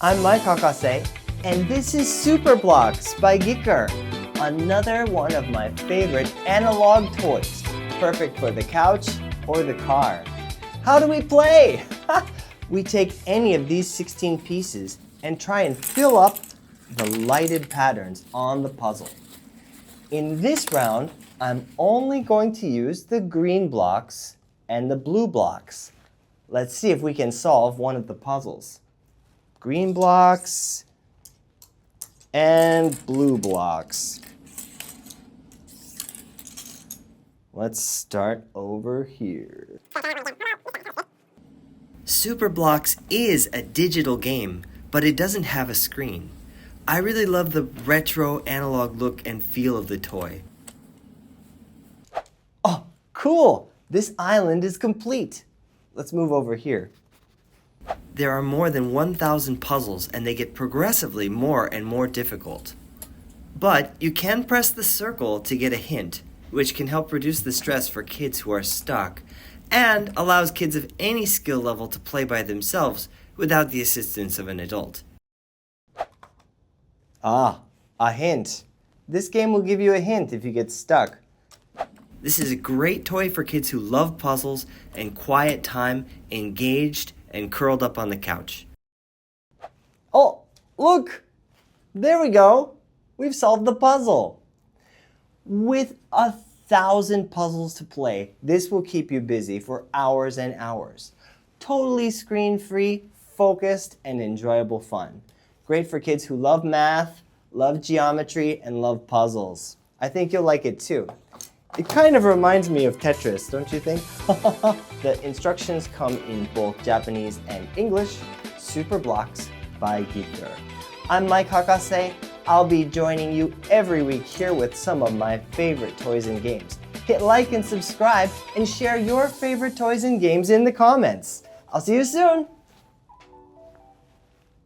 I'm Mikeはかせ, and this is Super Blocks by GiiKER, another one of my favorite analog toys, perfect for the couch or the car. How do we play? We take any of these 16 pieces and try and fill up the lighted patterns on the puzzle. In this round, I'm only going to use the green blocks and the blue blocks. Let's see if we can solve one of the puzzles. Green blocks and blue blocks. Let's start over here. Super Blocks is a digital game, but it doesn't have a screen. I really love the retro analog look and feel of the toy. Oh, cool! This island is complete. Let's move over here. There are more than 1,000 puzzles, and they get progressively more and more difficult. But you can press the circle to get a hint, which can help reduce the stress for kids who are stuck, and allows kids of any skill level to play by themselves without the assistance of an adult. Ah, a hint. This game will give you a hint if you get stuck. This is a great toy for kids who love puzzles and quiet time, engaged, and curled up on the couch. Oh, look! There we go! We've solved the puzzle. With 1,000 puzzles to play, this will keep you busy for hours and hours. Totally screen-free, focused, and enjoyable fun. Great for kids who love math, love geometry, and love puzzles. I think you'll like it too. It kind of reminds me of Tetris, don't you think? The instructions come in both Japanese and English. Super Blocks by GiiKER. I'm Mikeはかせ. I'll be joining you every week here with some of my favorite toys and games. Hit like and subscribe and share your favorite toys and games in the comments. I'll see you soon!